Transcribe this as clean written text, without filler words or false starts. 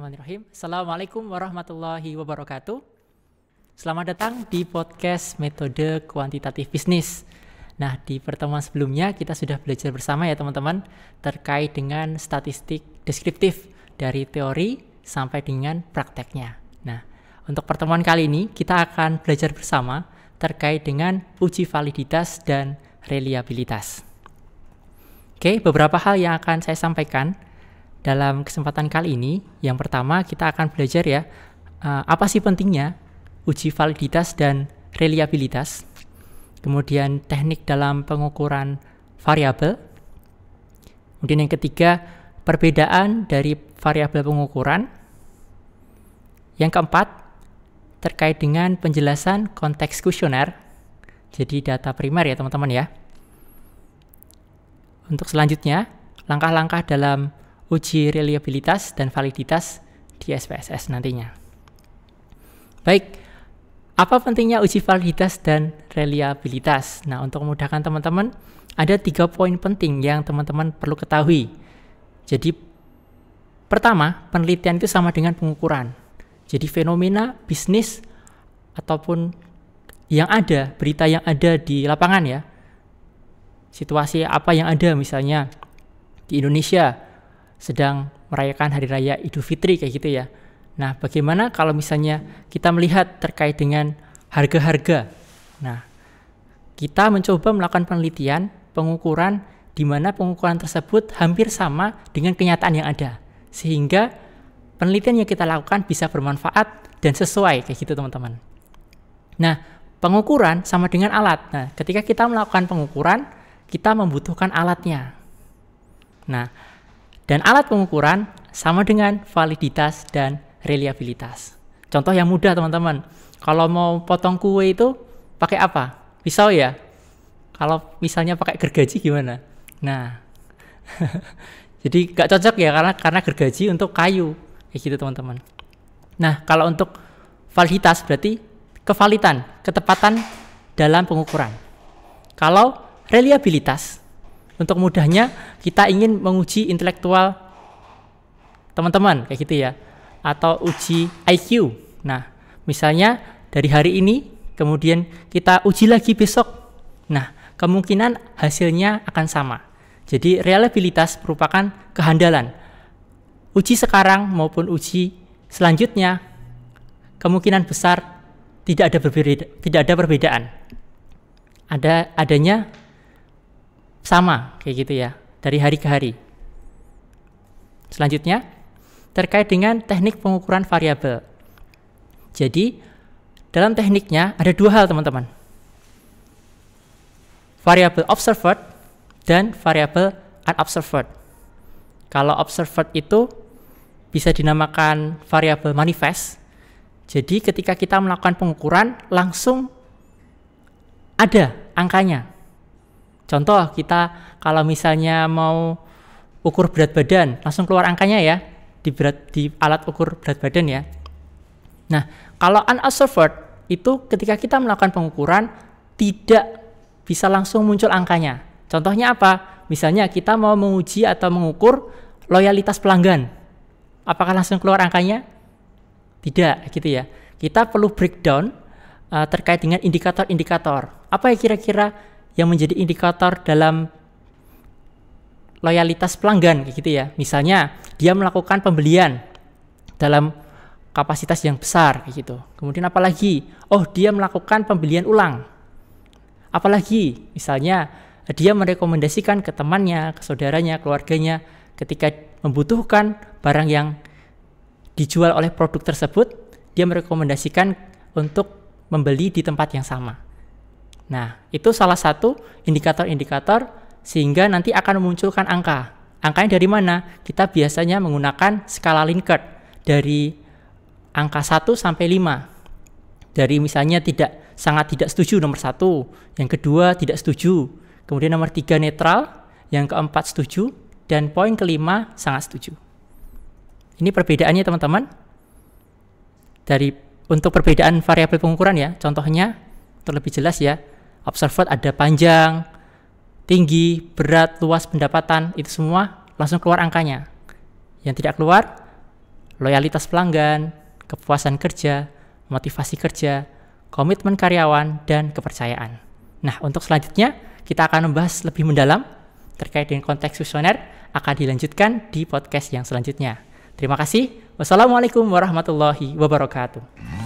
Bismillahirrahmanirrahim. Assalamualaikum warahmatullahi wabarakatuh. Selamat datang di podcast Metode Kuantitatif Bisnis. Nah, di pertemuan sebelumnya kita sudah belajar bersama ya teman-teman terkait dengan statistik deskriptif dari teori sampai dengan prakteknya. Nah, untuk pertemuan kali ini kita akan belajar bersama terkait dengan uji validitas dan reliabilitas. Oke, beberapa hal yang akan saya sampaikan dalam kesempatan kali ini. Yang pertama kita akan belajar ya, apa sih pentingnya uji validitas dan reliabilitas. Kemudian teknik dalam pengukuran variabel. Kemudian yang ketiga, perbedaan dari variabel pengukuran. Yang keempat, terkait dengan penjelasan konteks kuesioner. Jadi data primer ya teman-teman ya. Untuk selanjutnya, langkah-langkah dalam uji reliabilitas dan validitas di SPSS nantinya. Baik, apa pentingnya uji validitas dan reliabilitas? Nah, untuk memudahkan teman-teman, ada 3 poin penting yang teman-teman perlu ketahui. Jadi, pertama, penelitian itu sama dengan pengukuran. Jadi, fenomena bisnis ataupun yang ada, berita yang ada di lapangan ya, situasi apa yang ada misalnya di Indonesia, sedang merayakan Hari Raya Idul Fitri kayak gitu ya. Nah, bagaimana kalau misalnya kita melihat terkait dengan harga-harga? Nah, kita mencoba melakukan penelitian, pengukuran di mana pengukuran tersebut hampir sama dengan kenyataan yang ada. Sehingga penelitian yang kita lakukan bisa bermanfaat dan sesuai kayak gitu teman-teman. Nah, pengukuran sama dengan alat. Nah, ketika kita melakukan pengukuran, kita membutuhkan alatnya. Nah, dan alat pengukuran sama dengan validitas dan reliabilitas. Contoh yang mudah teman-teman, kalau mau potong kue itu pakai apa? Pisau ya? Kalau misalnya pakai gergaji gimana? Nah, jadi gak cocok ya karena gergaji untuk kayu, kayak gitu teman-teman. Nah, kalau untuk validitas berarti kevalitan, ketepatan dalam pengukuran. Kalau reliabilitas, untuk mudahnya kita ingin menguji intelektual teman-teman kayak gitu ya, atau uji IQ. Nah, misalnya dari hari ini kemudian kita uji lagi besok. Nah, kemungkinan hasilnya akan sama. Jadi reliabilitas merupakan kehandalan. Uji sekarang maupun uji selanjutnya kemungkinan besar tidak ada perbedaan. Adanya sama kayak gitu ya, dari hari ke hari. Selanjutnya, terkait dengan teknik pengukuran variabel. Jadi, dalam tekniknya ada 2 hal teman-teman. Variabel observed dan variabel unobserved. Kalau observed itu bisa dinamakan variabel manifest. Jadi, ketika kita melakukan pengukuran, langsung ada angkanya. Contoh, kita kalau misalnya mau ukur berat badan, langsung keluar angkanya ya, di alat ukur berat badan ya. Nah, kalau unobserved itu ketika kita melakukan pengukuran, tidak bisa langsung muncul angkanya. Contohnya apa? Misalnya kita mau menguji atau mengukur loyalitas pelanggan. Apakah langsung keluar angkanya? Tidak, gitu ya. Kita perlu breakdown terkait dengan indikator-indikator. Apa ya kira-kira yang menjadi indikator dalam loyalitas pelanggan kayak gitu ya. Misalnya dia melakukan pembelian dalam kapasitas yang besar kayak gitu. Kemudian apalagi? Oh, dia melakukan pembelian ulang. Apalagi? Misalnya dia merekomendasikan ke temannya, ke saudaranya, keluarganya ketika membutuhkan barang yang dijual oleh produk tersebut, dia merekomendasikan untuk membeli di tempat yang sama. Nah, itu salah satu indikator-indikator sehingga nanti akan memunculkan angka. Angkanya dari mana? Kita biasanya menggunakan skala Likert dari angka 1 sampai 5. Dari misalnya sangat tidak setuju nomor 1, yang kedua tidak setuju, kemudian nomor 3 netral, yang keempat setuju, dan poin kelima sangat setuju. Ini perbedaannya teman-teman. Untuk perbedaan variabel pengukuran ya, contohnya untuk lebih jelas ya. Observed ada panjang, tinggi, berat, luas pendapatan, itu semua langsung keluar angkanya. Yang tidak keluar, loyalitas pelanggan, kepuasan kerja, motivasi kerja, komitmen karyawan, dan kepercayaan. Nah, untuk selanjutnya kita akan membahas lebih mendalam terkait dengan konteks kuesioner, akan dilanjutkan di podcast yang selanjutnya. Terima kasih. Wassalamualaikum warahmatullahi wabarakatuh.